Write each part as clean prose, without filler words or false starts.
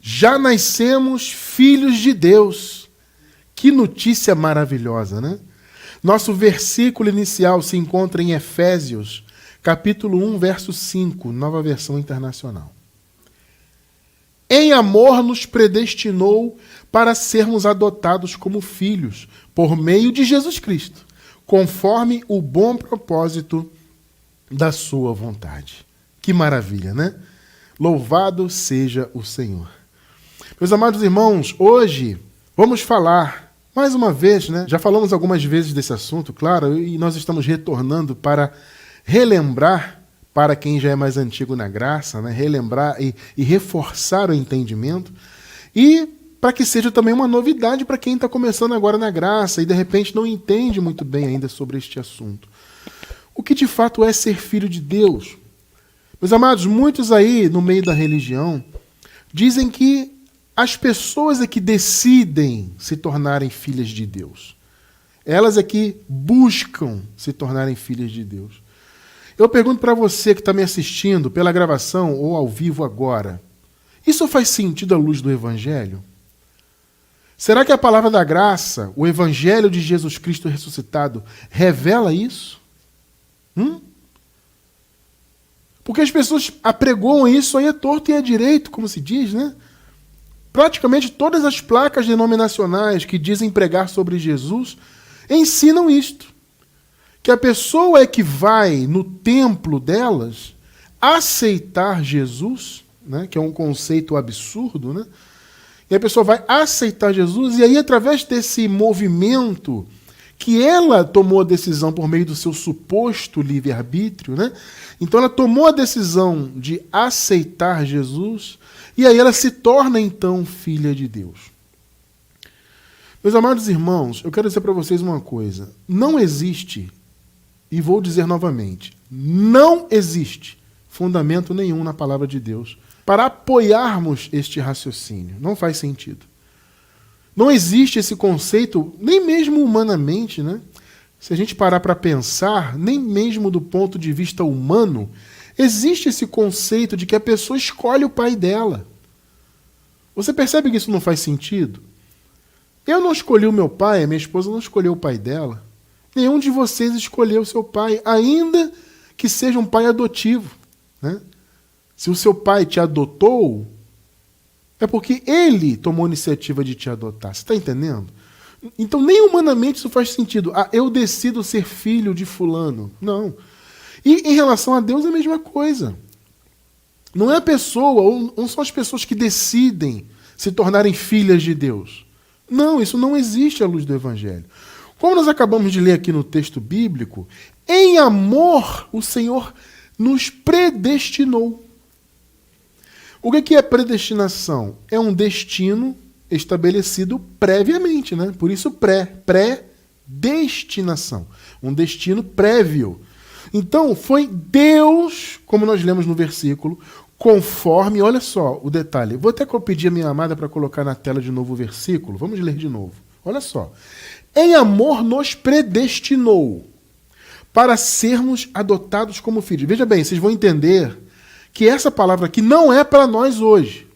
Já nascemos filhos de Deus. Que notícia maravilhosa, né? Nosso versículo inicial se encontra em Efésios, capítulo 1, verso 5, Nova Versão Internacional. Em amor nos predestinou para sermos adotados como filhos, por meio de Jesus Cristo, conforme o bom propósito da sua vontade. Que maravilha, né? Louvado seja o Senhor. Meus amados irmãos, hoje vamos falar, mais uma vez, né? Já falamos algumas vezes desse assunto, claro, e nós estamos retornando para relembrar, para quem já é mais antigo na graça, né? Relembrar e reforçar o entendimento, e para que seja também uma novidade para quem está começando agora na graça e de repente não entende muito bem ainda sobre este assunto. O que de fato é ser filho de Deus? Meus amados, muitos aí no meio da religião dizem que as pessoas é que decidem se tornarem filhas de Deus. Elas é que buscam se tornarem filhas de Deus. Eu pergunto para você que está me assistindo pela gravação ou ao vivo agora, isso faz sentido à luz do Evangelho? Será que a palavra da graça, o Evangelho de Jesus Cristo ressuscitado, revela isso? Porque as pessoas apregoam isso aí à torto e à direito, como se diz, né? Praticamente todas as placas denominacionais que dizem pregar sobre Jesus ensinam isto. Que a pessoa é que vai no templo delas aceitar Jesus, né? Que é um conceito absurdo, né? E a pessoa vai aceitar Jesus, e aí através desse movimento que ela tomou a decisão por meio do seu suposto livre-arbítrio, né? Então ela tomou a decisão de aceitar Jesus, e aí ela se torna então filha de Deus. Meus amados irmãos, eu quero dizer para vocês uma coisa. Não existe, e vou dizer novamente, não existe fundamento nenhum na palavra de Deus para apoiarmos este raciocínio. Não faz sentido. Não existe esse conceito, nem mesmo humanamente, né? Se a gente parar para pensar, nem mesmo do ponto de vista humano, existe esse conceito de que a pessoa escolhe o pai dela. Você percebe que isso não faz sentido? Eu não escolhi o meu pai, a minha esposa não escolheu o pai dela. Nenhum de vocês escolheu o seu pai, ainda que seja um pai adotivo, né? Se o seu pai te adotou, é porque ele tomou a iniciativa de te adotar. Você está entendendo? Então, nem humanamente isso faz sentido. Eu decido ser filho de fulano. Não. E em relação a Deus é a mesma coisa. Não é a pessoa, ou não são as pessoas que decidem se tornarem filhas de Deus. Não, isso não existe à luz do Evangelho. Como nós acabamos de ler aqui no texto bíblico, em amor o Senhor nos predestinou. O que é predestinação? É um destino estabelecido previamente, né? Por isso predestinação. Um destino prévio. Então, foi Deus, como nós lemos no versículo, conforme, olha só o detalhe. Vou até pedir a minha amada para colocar na tela de novo o versículo. Vamos ler de novo. Olha só. Em amor nos predestinou para sermos adotados como filhos. Veja bem, vocês vão entender que essa palavra aqui não é para nós hoje.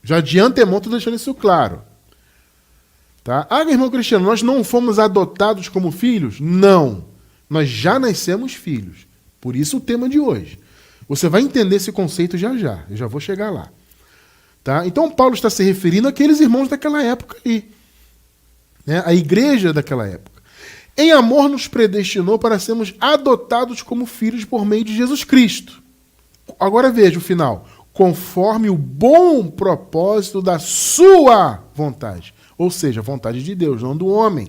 Já de antemão estou deixando isso claro. Tá? Irmão Cristiano, nós não fomos adotados como filhos? Não. Nós já nascemos filhos. Por isso o tema de hoje. Você vai entender esse conceito já já. Eu já vou chegar lá. Tá? Então Paulo está se referindo àqueles irmãos daquela época aí. Né? A igreja daquela época. Em amor nos predestinou para sermos adotados como filhos por meio de Jesus Cristo. Agora veja o final. Conforme o bom propósito da sua vontade. Ou seja, a vontade de Deus, não do homem.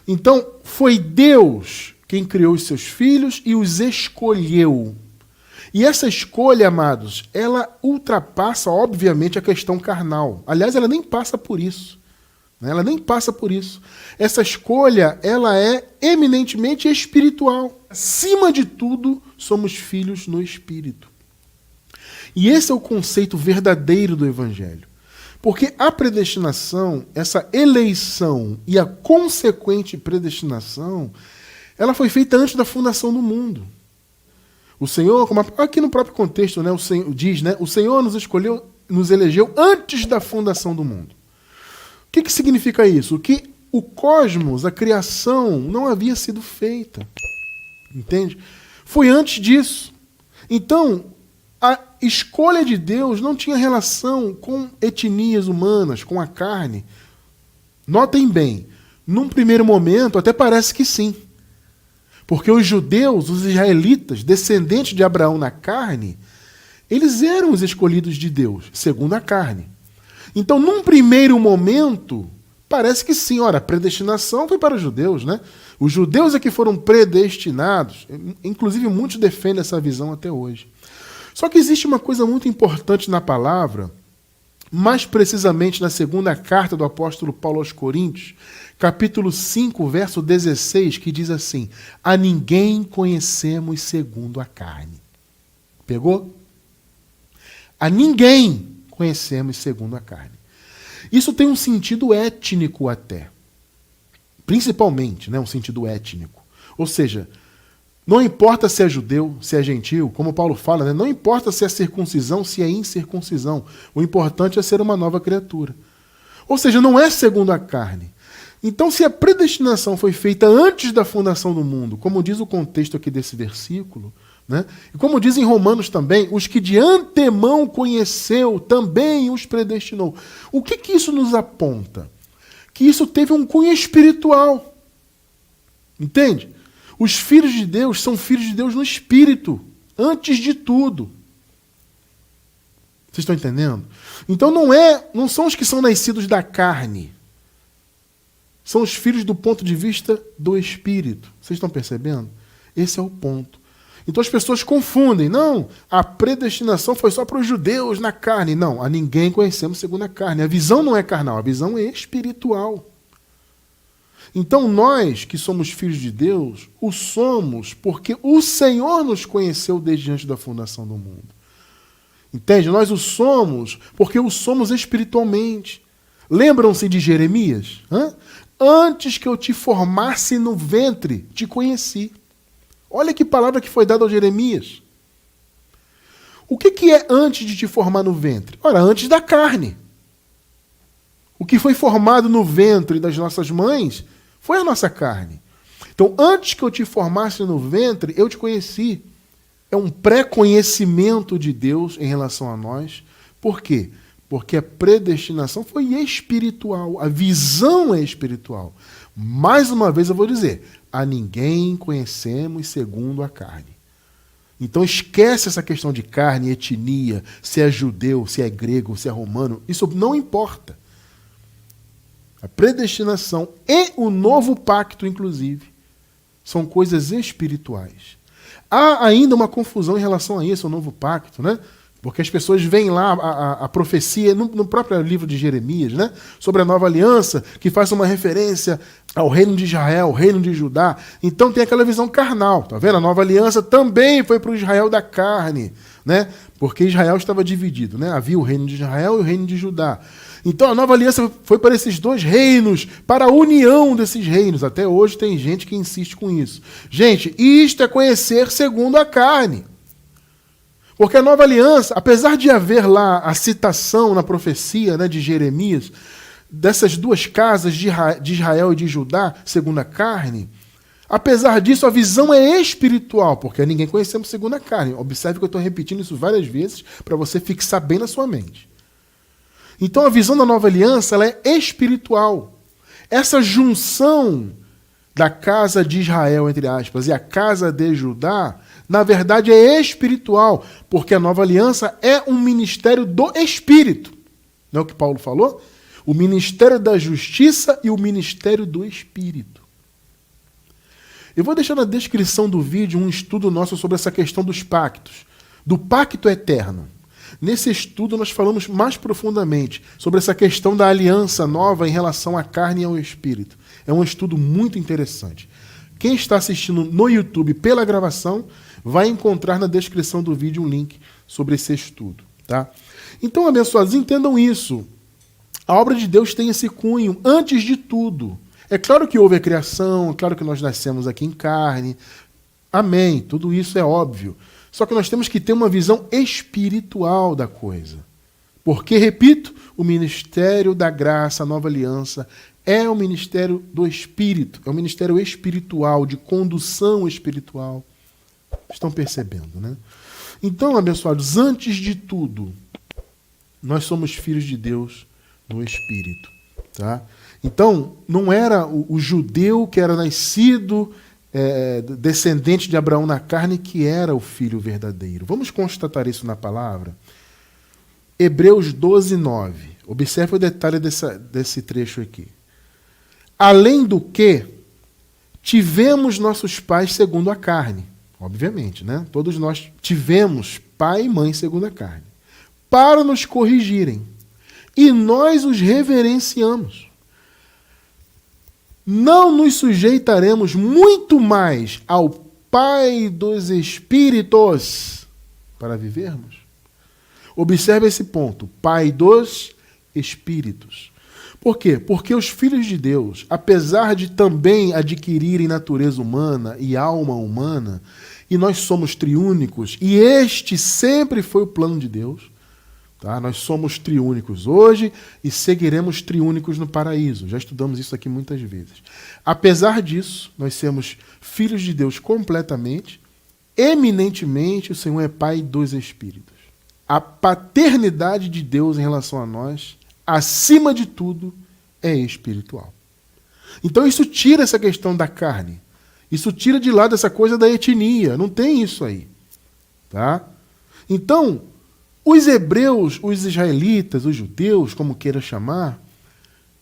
Então, foi Deus quem criou os seus filhos e os escolheu. E essa escolha, amados, ela ultrapassa, obviamente, a questão carnal. Aliás, ela nem passa por isso. Ela nem passa por isso. Essa escolha, ela é eminentemente espiritual. Acima de tudo, somos filhos no Espírito. E esse é o conceito verdadeiro do Evangelho. Porque a predestinação, essa eleição e a consequente predestinação, ela foi feita antes da fundação do mundo. O Senhor, como aqui no próprio contexto, né, o Senhor diz, né, o Senhor nos escolheu, nos elegeu antes da fundação do mundo. O que significa isso? Que o cosmos, a criação, não havia sido feita. Entende? Foi antes disso. Então, a escolha de Deus não tinha relação com etnias humanas, com a carne. Notem bem, num primeiro momento até parece que sim. Porque os judeus, os israelitas, descendentes de Abraão na carne, eles eram os escolhidos de Deus, segundo a carne. Então, num primeiro momento, parece que sim. Ora, a predestinação foi para os judeus, né? Os judeus é que foram predestinados. Inclusive, muitos defendem essa visão até hoje. Só que existe uma coisa muito importante na palavra, mais precisamente na segunda carta do apóstolo Paulo aos Coríntios, capítulo 5, verso 16, que diz assim: a ninguém conhecemos segundo a carne. Pegou? A ninguém conhecemos segundo a carne. Isso tem um sentido étnico até. Principalmente, né, um sentido étnico. Ou seja, não importa se é judeu, se é gentil, como Paulo fala, né, não importa se é circuncisão, se é incircuncisão. O importante é ser uma nova criatura. Ou seja, não é segundo a carne. Então, se a predestinação foi feita antes da fundação do mundo, como diz o contexto aqui desse versículo, né? E como diz em Romanos também, os que de antemão conheceu, também os predestinou. O que isso nos aponta? Que isso teve um cunho espiritual. Entende? Os filhos de Deus são filhos de Deus no espírito, antes de tudo. Vocês estão entendendo? Então não são os que são nascidos da carne. São os filhos do ponto de vista do espírito. Vocês estão percebendo? Esse é o ponto. Então as pessoas confundem. Não, a predestinação foi só para os judeus na carne. Não, a ninguém conhecemos segundo a carne. A visão não é carnal, a visão é espiritual. Então nós, que somos filhos de Deus, o somos porque o Senhor nos conheceu desde antes da fundação do mundo. Entende? Nós o somos porque o somos espiritualmente. Lembram-se de Jeremias? Antes que eu te formasse no ventre, te conheci. Olha que palavra que foi dada ao Jeremias. O que é antes de te formar no ventre? Ora, antes da carne. O que foi formado no ventre das nossas mães foi a nossa carne. Então, antes que eu te formasse no ventre, eu te conheci. É um pré-conhecimento de Deus em relação a nós. Por quê? Porque a predestinação foi espiritual. A visão é espiritual. Mais uma vez eu vou dizer, a ninguém conhecemos segundo a carne. Então esquece essa questão de carne, etnia, se é judeu, se é grego, se é romano. Isso não importa. A predestinação e o novo pacto, inclusive, são coisas espirituais. Há ainda uma confusão em relação a isso, ao novo pacto, né? Porque as pessoas veem lá a profecia, no próprio livro de Jeremias, né? Sobre a nova aliança, que faz uma referência ao reino de Israel, ao reino de Judá. Então tem aquela visão carnal, tá vendo? A nova aliança também foi para o Israel da carne, né? Porque Israel estava dividido, né? Havia o reino de Israel e o reino de Judá. Então a nova aliança foi para esses dois reinos, para a união desses reinos. Até hoje tem gente que insiste com isso. Gente, isto é conhecer segundo a carne. Porque a nova aliança, apesar de haver lá a citação na profecia, né, de Jeremias, dessas duas casas de Israel e de Judá, segundo a carne, apesar disso, a visão é espiritual, porque ninguém conhecemos segundo a carne. Observe que eu estou repetindo isso várias vezes para você fixar bem na sua mente. Então a visão da nova aliança ela é espiritual. Essa junção da casa de Israel, entre aspas, e a casa de Judá, na verdade é espiritual, porque a nova aliança é um ministério do Espírito. Não é o que Paulo falou? O ministério da justiça e o ministério do Espírito. Eu vou deixar na descrição do vídeo um estudo nosso sobre essa questão dos pactos, do pacto eterno. Nesse estudo nós falamos mais profundamente sobre essa questão da aliança nova em relação à carne e ao Espírito. É um estudo muito interessante. Quem está assistindo no YouTube pela gravação vai encontrar na descrição do vídeo um link sobre esse estudo. Tá? Então, abençoados, entendam isso. A obra de Deus tem esse cunho antes de tudo. É claro que houve a criação, é claro que nós nascemos aqui em carne. Amém, tudo isso é óbvio. Só que nós temos que ter uma visão espiritual da coisa. Porque, repito, o ministério da graça, a nova aliança, é o ministério do Espírito, é o ministério espiritual, de condução espiritual. Estão percebendo, né? Então, abençoados, antes de tudo, nós somos filhos de Deus no Espírito. Tá? Então, não era o judeu que era nascido descendente de Abraão na carne que era o filho verdadeiro. Vamos constatar isso na palavra? Hebreus 12, 9. Observe o detalhe desse trecho aqui. Além do que, tivemos nossos pais segundo a carne. Obviamente, né? Todos nós tivemos pai e mãe segundo a carne. Para nos corrigirem. E nós os reverenciamos. Não nos sujeitaremos muito mais ao Pai dos Espíritos para vivermos? Observe esse ponto. Pai dos Espíritos. Por quê? Porque os filhos de Deus, apesar de também adquirirem natureza humana e alma humana, e nós somos triúnicos, e este sempre foi o plano de Deus, tá? Nós somos triúnicos hoje e seguiremos triúnicos no paraíso. Já estudamos isso aqui muitas vezes. Apesar disso, nós somos filhos de Deus completamente, eminentemente, o Senhor é Pai dos Espíritos. A paternidade de Deus em relação a nós, acima de tudo, é espiritual. Então isso tira essa questão da carne. Isso tira de lado essa coisa da etnia. Não tem isso aí. Tá? Então, os hebreus, os israelitas, os judeus, como queira chamar,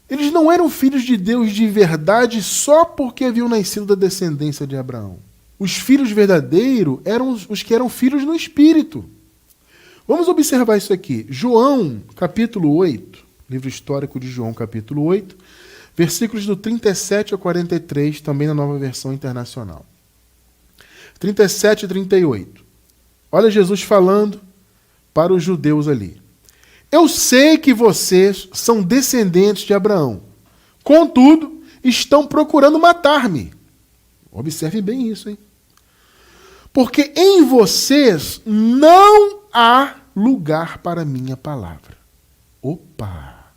eles não eram filhos de Deus de verdade só porque haviam nascido da descendência de Abraão. Os filhos verdadeiros eram os que eram filhos no Espírito. Vamos observar isso aqui. João, capítulo 8, livro histórico de João, capítulo 8, versículos do 37 ao 43, também na Nova Versão Internacional. 37 e 38. Olha Jesus falando para os judeus ali. Eu sei que vocês são descendentes de Abraão. Contudo, estão procurando matar-me. Observe bem isso, hein? Porque em vocês não há lugar para a minha palavra. Opa!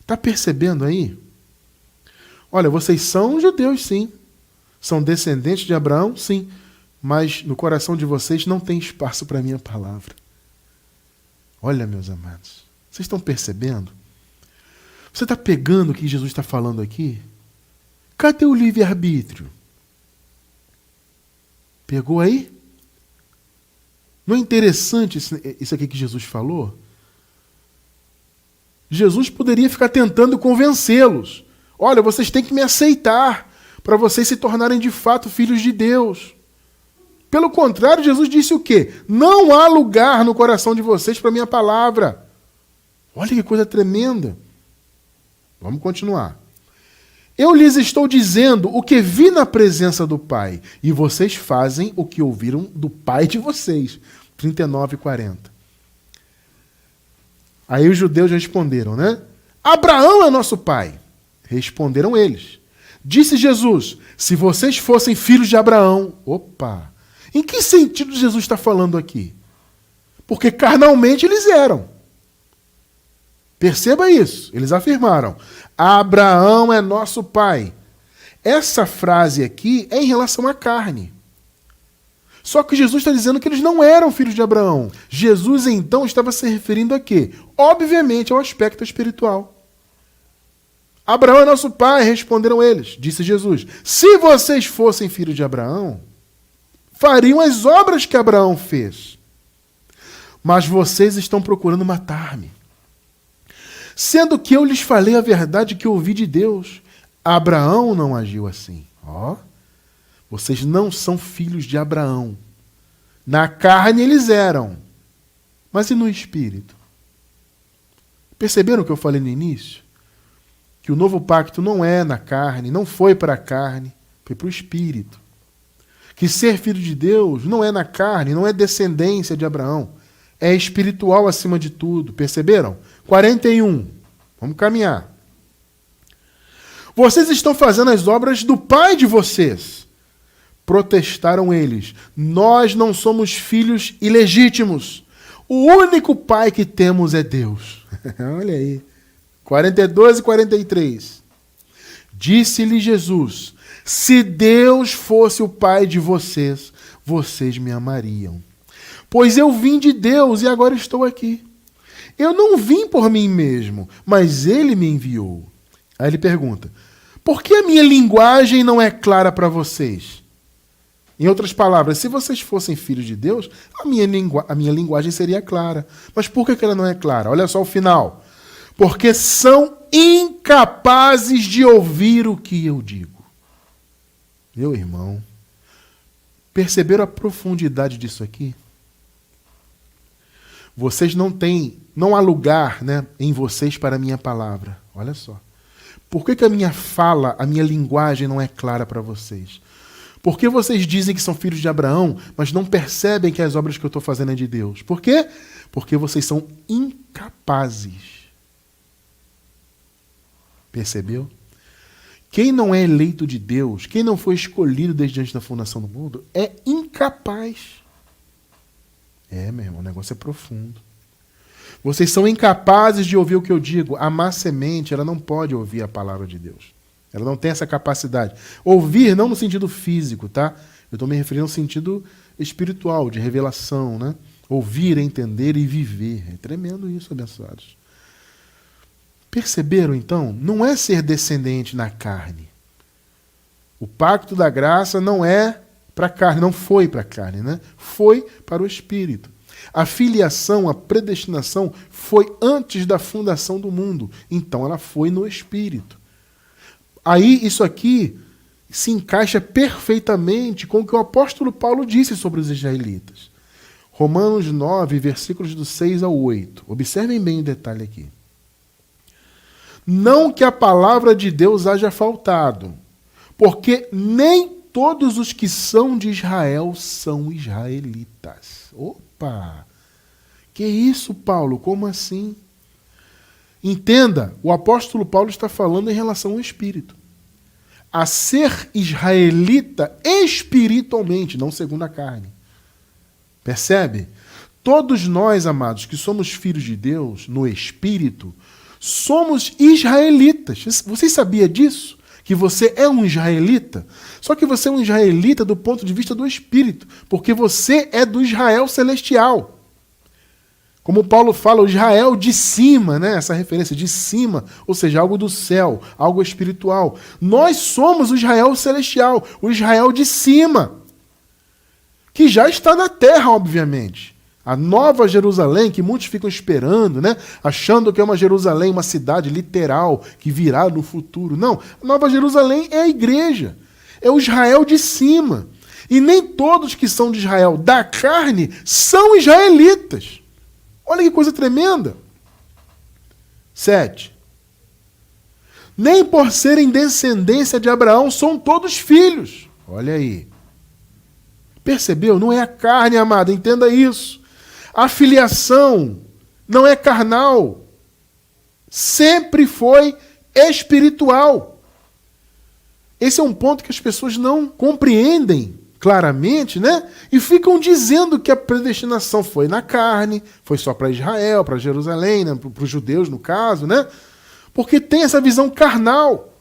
Está percebendo aí? Olha, vocês são judeus, sim. São descendentes de Abraão, sim. Mas no coração de vocês não tem espaço para a minha palavra. Olha, meus amados, vocês estão percebendo? Você está pegando o que Jesus está falando aqui? Cadê o livre-arbítrio? Pegou aí? Não é interessante isso aqui que Jesus falou? Jesus poderia ficar tentando convencê-los. Olha, vocês têm que me aceitar para vocês se tornarem de fato filhos de Deus. Pelo contrário, Jesus disse o quê? Não há lugar no coração de vocês para a minha palavra. Olha que coisa tremenda. Vamos continuar. Eu lhes estou dizendo o que vi na presença do Pai, e vocês fazem o que ouviram do Pai de vocês. 39 e 40. Aí os judeus responderam, né? Abraão é nosso pai. Responderam eles. Disse Jesus, se vocês fossem filhos de Abraão... Opa! Em que sentido Jesus está falando aqui? Porque carnalmente eles eram. Perceba isso. Eles afirmaram, Abraão é nosso pai. Essa frase aqui é em relação à carne. Só que Jesus está dizendo que eles não eram filhos de Abraão. Jesus, então, estava se referindo a quê? Obviamente ao aspecto espiritual. Abraão é nosso pai, responderam eles. Disse Jesus, se vocês fossem filhos de Abraão, fariam as obras que Abraão fez. Mas vocês estão procurando matar-me. Sendo que eu lhes falei a verdade que ouvi de Deus. Abraão não agiu assim. Vocês não são filhos de Abraão. Na carne eles eram. Mas e no espírito? Perceberam o que eu falei no início? Que o novo pacto não é na carne, não foi para a carne, foi para o espírito. Que ser filho de Deus não é na carne, não é descendência de Abraão. É espiritual acima de tudo. Perceberam? 41. Vamos caminhar. Vocês estão fazendo as obras do pai de vocês. Protestaram eles: nós não somos filhos ilegítimos. O único pai que temos é Deus. Olha aí. 42 e 43. Disse-lhe Jesus: se Deus fosse o pai de vocês, vocês me amariam. Pois eu vim de Deus e agora estou aqui. Eu não vim por mim mesmo, mas ele me enviou. Aí ele pergunta: por que a minha linguagem não é clara para vocês? Em outras palavras, se vocês fossem filhos de Deus, a minha linguagem seria clara. Mas por que ela não é clara? Olha só o final. Porque são incapazes de ouvir o que eu digo. Meu irmão, perceberam a profundidade disso aqui? Vocês não há lugar, né, em vocês para a minha palavra. Olha só. Por que a minha fala, a minha linguagem não é clara para vocês? Por que vocês dizem que são filhos de Abraão, mas não percebem que as obras que eu estou fazendo é de Deus? Por quê? Porque vocês são incapazes. Percebeu? Quem não é eleito de Deus, quem não foi escolhido desde antes da fundação do mundo, é incapaz. Meu irmão, o negócio é profundo. Vocês são incapazes de ouvir o que eu digo. A má semente, ela não pode ouvir a palavra de Deus. Ela não tem essa capacidade. Ouvir não no sentido físico, tá? Eu estou me referindo ao sentido espiritual, de revelação, né? Ouvir, entender e viver. É tremendo isso, abençoados. Perceberam, então? Não é ser descendente na carne. O pacto da graça não é para a carne, não foi para a carne, né? Foi para o Espírito. A filiação, a predestinação foi antes da fundação do mundo. Então ela foi no Espírito. Aí isso aqui se encaixa perfeitamente com o que o apóstolo Paulo disse sobre os israelitas. Romanos 9, versículos do 6 ao 8. Observem bem o detalhe aqui. Não que a palavra de Deus haja faltado, porque nem todos os que são de Israel são israelitas. Opa! Que isso, Paulo? Como assim? Entenda, o apóstolo Paulo está falando em relação ao Espírito. A ser israelita espiritualmente, não segundo a carne. Percebe? Todos nós, amados, que somos filhos de Deus, no Espírito, somos israelitas. Você sabia disso? Que você é um israelita? Só que você é um israelita do ponto de vista do Espírito, porque você é do Israel celestial. Como Paulo fala, o Israel de cima, né? Essa referência de cima, ou seja, algo do céu, algo espiritual. Nós somos o Israel celestial, o Israel de cima, que já está na terra, obviamente. A nova Jerusalém, que muitos ficam esperando, né? Achando que é uma Jerusalém, uma cidade literal, que virá no futuro. Não, a nova Jerusalém é a igreja, é o Israel de cima. E nem todos que são de Israel da carne são israelitas. Olha que coisa tremenda. 7. Nem por serem descendência de Abraão são todos filhos. Olha aí. Percebeu? Não é a carne, amada, entenda isso. A filiação não é carnal. Sempre foi espiritual. Esse é um ponto que as pessoas não compreendem claramente, né? E ficam dizendo que a predestinação foi na carne, foi só para Israel, para Jerusalém, né? Para os judeus, no caso, né? Porque tem essa visão carnal.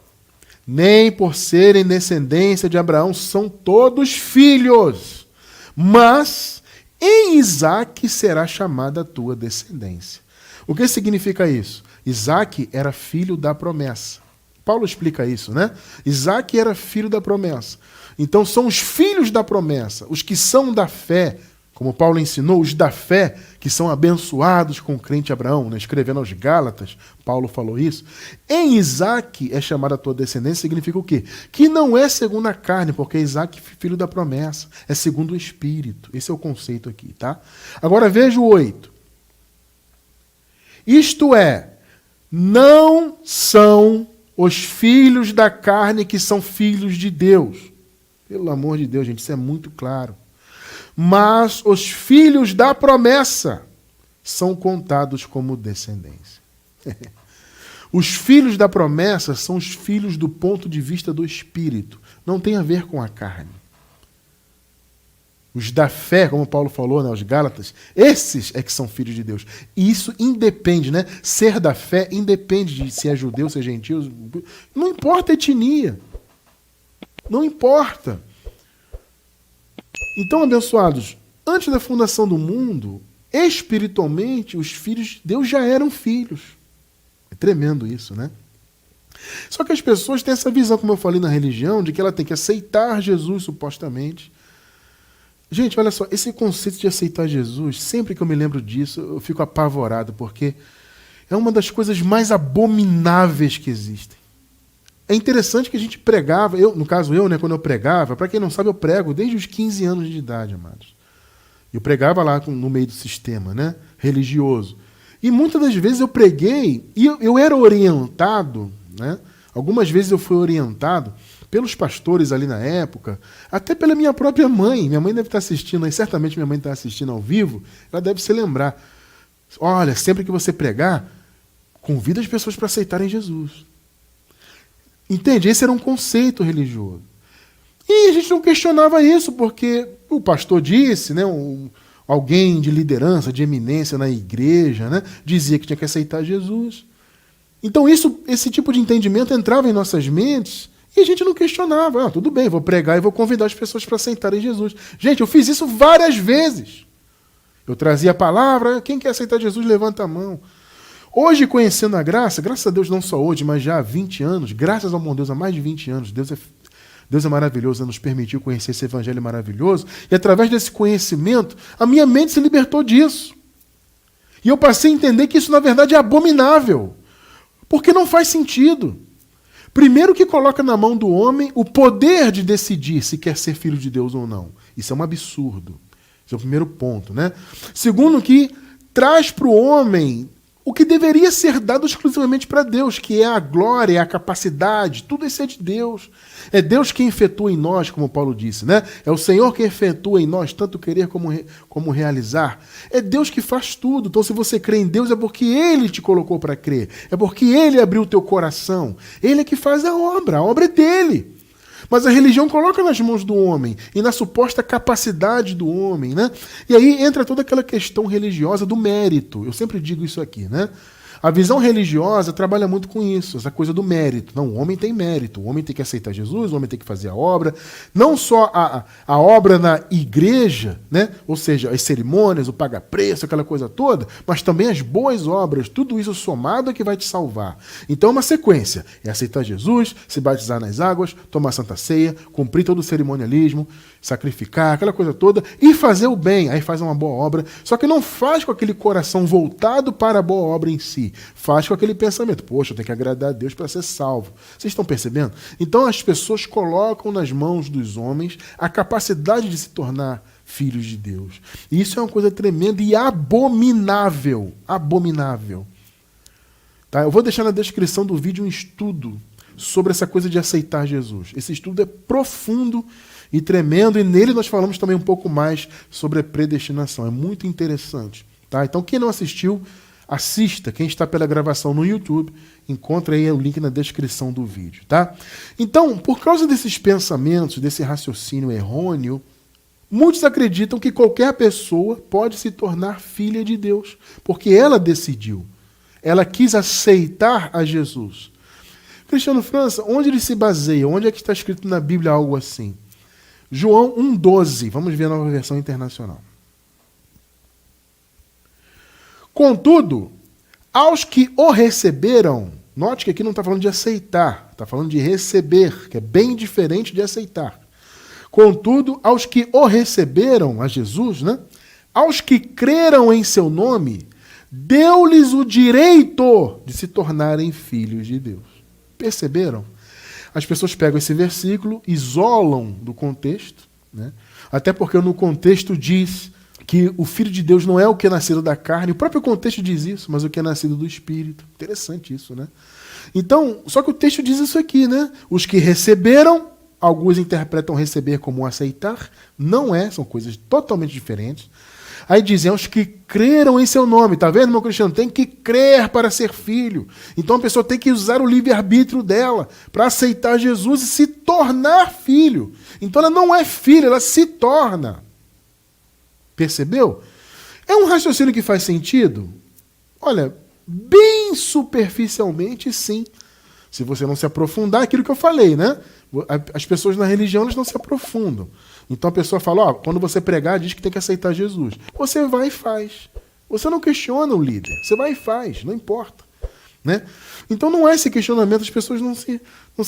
Nem por serem descendência de Abraão são todos filhos, mas em Isaque será chamada a tua descendência. O que significa isso? Isaque era filho da promessa. Paulo explica isso, né? Isaque era filho da promessa. Então são os filhos da promessa, os que são da fé, como Paulo ensinou, os da fé, que são abençoados com o crente Abraão, né? Escrevendo aos Gálatas, Paulo falou isso. Em Isaque é chamada a tua descendência, significa o quê? Que não é segundo a carne, porque Isaque é filho da promessa, é segundo o Espírito. Esse é o conceito aqui, tá? Agora veja o 8. Isto é, não são os filhos da carne que são filhos de Deus. Pelo amor de Deus, gente, isso é muito claro. Mas os filhos da promessa são contados como descendência. Os filhos da promessa são os filhos do ponto de vista do Espírito. Não tem a ver com a carne. os da fé, como Paulo falou, né, os Gálatas, esses é que são filhos de Deus. E isso independe, né? Ser da fé independe de se é judeu, se é gentil. Não importa a etnia. Não importa. Então, abençoados, antes da fundação do mundo, espiritualmente, os filhos de Deus já eram filhos. É tremendo isso, né? Só que as pessoas têm essa visão, como eu falei na religião, de que ela tem que aceitar Jesus, supostamente. Gente, olha só, esse conceito de aceitar Jesus, sempre que eu me lembro disso, eu fico apavorado, porque é uma das coisas mais abomináveis que existem. É interessante que a gente pregava, no caso eu, né, quando eu pregava, para quem não sabe, eu prego desde os 15 anos de idade, amados. Eu pregava lá no meio do sistema, né, religioso. E muitas das vezes eu preguei, e eu era orientado, né, algumas vezes eu fui orientado pelos pastores ali na época, até pela minha própria mãe. Minha mãe deve estar assistindo, aí certamente minha mãe está assistindo ao vivo, ela deve se lembrar. Olha, sempre que você pregar, convida as pessoas para aceitarem Jesus. Entende? Esse era um conceito religioso. E a gente não questionava isso, porque o pastor disse, né, alguém de liderança, de eminência na igreja, né, dizia que tinha que aceitar Jesus. Então esse tipo de entendimento entrava em nossas mentes, e a gente não questionava. Tudo bem, vou pregar e vou convidar as pessoas para aceitarem Jesus. Gente, eu fiz isso várias vezes. Eu trazia a palavra, quem quer aceitar Jesus, levanta a mão. Hoje, conhecendo a graça, graças a Deus não só hoje, mas já há 20 anos, graças ao bom Deus, há mais de 20 anos, Deus é maravilhoso, nos permitiu conhecer esse evangelho maravilhoso, e através desse conhecimento, a minha mente se libertou disso. E eu passei a entender que isso, na verdade, é abominável, porque não faz sentido. Primeiro, que coloca na mão do homem o poder de decidir se quer ser filho de Deus ou não. Isso é um absurdo. Esse é o primeiro ponto, né? Segundo, que traz para o homem o que deveria ser dado exclusivamente para Deus, que é a glória, a capacidade, tudo isso é de Deus. É Deus quem efetua em nós, como Paulo disse, né? É o Senhor que efetua em nós, tanto querer como realizar. É Deus que faz tudo. Então, se você crê em Deus, é porque Ele te colocou para crer. É porque Ele abriu o teu coração. Ele é que faz a obra é dele. Mas a religião coloca nas mãos do homem e na suposta capacidade do homem, né? E aí entra toda aquela questão religiosa do mérito. Eu sempre digo isso aqui, né? A visão religiosa trabalha muito com isso, essa coisa do mérito. Não, o homem tem mérito, o homem tem que aceitar Jesus, o homem tem que fazer a obra. Não só a obra na igreja, né? Ou seja, as cerimônias, o paga-preço, aquela coisa toda, mas também as boas obras, tudo isso somado é que vai te salvar. Então é uma sequência, é aceitar Jesus, se batizar nas águas, tomar Santa Ceia, cumprir todo o cerimonialismo, sacrificar, aquela coisa toda, e fazer o bem, aí faz uma boa obra, só que não faz com aquele coração voltado para a boa obra em si, faz com aquele pensamento, poxa, eu tenho que agradar a Deus para ser salvo. Vocês estão percebendo? Então as pessoas colocam nas mãos dos homens a capacidade de se tornar filhos de Deus. E isso é uma coisa tremenda e abominável, abominável. Tá? Eu vou deixar na descrição do vídeo um estudo sobre essa coisa de aceitar Jesus. Esse estudo é profundo e tremendo, e nele nós falamos também um pouco mais sobre a predestinação. É muito interessante. Tá? Então, quem não assistiu, assista. Quem está pela gravação no YouTube, encontra aí o link na descrição do vídeo. Tá? Então, por causa desses pensamentos, desse raciocínio errôneo, muitos acreditam que qualquer pessoa pode se tornar filha de Deus, porque ela decidiu. Ela quis aceitar a Jesus. Cristiano França, onde ele se baseia? Onde é que está escrito na Bíblia algo assim? João 1,12. Vamos ver a nova versão internacional. Contudo, aos que o receberam, note que aqui não está falando de aceitar, está falando de receber, que é bem diferente de aceitar. Contudo, aos que o receberam, a Jesus, né? Aos que creram em seu nome, deu-lhes o direito de se tornarem filhos de Deus. Perceberam? As pessoas pegam esse versículo, isolam do contexto, né? Até porque no contexto diz que o Filho de Deus não é o que é nascido da carne, o próprio contexto diz isso, mas o que é nascido do Espírito. Interessante isso, né? Então, só que o texto diz isso aqui, né? Os que receberam, alguns interpretam receber como aceitar, não é, são coisas totalmente diferentes. Aí dizem, os que creram em seu nome. Tá vendo, meu cristiano? Tem que crer para ser filho. Então a pessoa tem que usar o livre-arbítrio dela para aceitar Jesus e se tornar filho. Então ela não é filha, ela se torna. Percebeu? É um raciocínio que faz sentido? Olha, bem superficialmente, sim. Se você não se aprofundar, aquilo que eu falei, né? As pessoas na religião, elas não se aprofundam. Então a pessoa fala, ó, quando você pregar, diz que tem que aceitar Jesus. Você vai e faz. Você não questiona o líder. Você vai e faz, não importa. Né? Então não é esse questionamento, as pessoas não se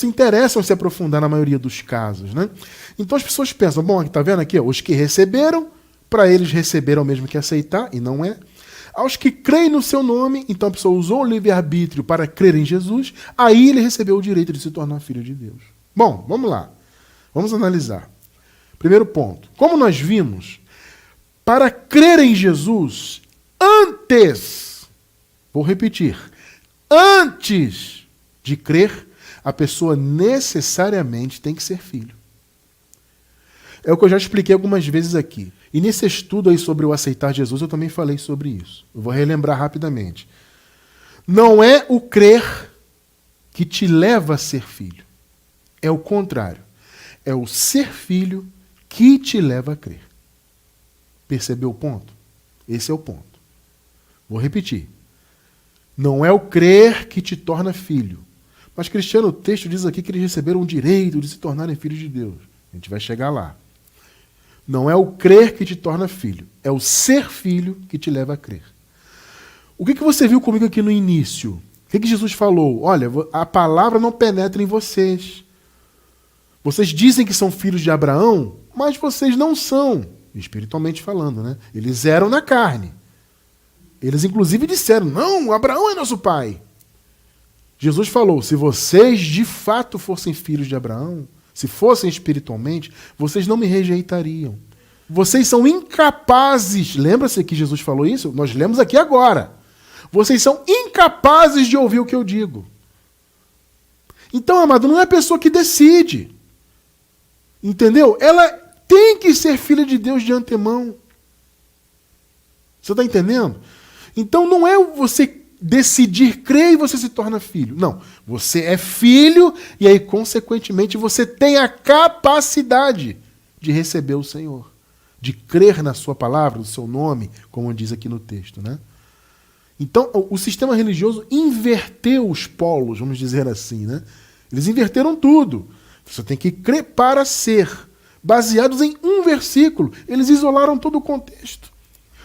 interessam em se aprofundar na maioria dos casos. Né? Então as pessoas pensam, bom, está vendo aqui, ó, os que receberam, para eles receberam o mesmo que aceitar, e não é. Aos que creem no seu nome, então a pessoa usou o livre-arbítrio para crer em Jesus, aí ele recebeu o direito de se tornar filho de Deus. Bom, vamos lá. Vamos analisar. Primeiro ponto. Como nós vimos, para crer em Jesus, vou repetir, antes de crer, a pessoa necessariamente tem que ser filho. É o que eu já expliquei algumas vezes aqui. E nesse estudo aí sobre o aceitar Jesus, eu também falei sobre isso. Eu vou relembrar rapidamente. Não é o crer que te leva a ser filho. É o contrário. É o ser filho que te leva a crer. Percebeu o ponto? Esse é o ponto. Vou repetir. Não é o crer que te torna filho. Mas, Cristiano, o texto diz aqui que eles receberam o direito de se tornarem filhos de Deus. A gente vai chegar lá. Não é o crer que te torna filho. É o ser filho que te leva a crer. O que você viu comigo aqui no início? O que Jesus falou? Olha, a palavra não penetra em vocês. Vocês dizem que são filhos de Abraão, mas vocês não são, espiritualmente falando, né? Eles eram na carne. Eles, inclusive, disseram, não, Abraão é nosso pai. Jesus falou, se vocês de fato fossem filhos de Abraão, se fossem espiritualmente, vocês não me rejeitariam. Vocês são incapazes, lembra-se que Jesus falou isso? Nós lemos aqui agora. Vocês são incapazes de ouvir o que eu digo. Então, amado, não é a pessoa que decide. Entendeu? Ela tem que ser filha de Deus de antemão. Você está entendendo? Então não é você decidir crer e você se torna filho. Não. Você é filho e aí, consequentemente, você tem a capacidade de receber o Senhor. De crer na sua palavra, no seu nome, como diz aqui no texto, né? Então, o sistema religioso inverteu os polos, vamos dizer assim, né? Eles inverteram tudo. Você tem que crer para ser. Baseados em um versículo. Eles isolaram todo o contexto.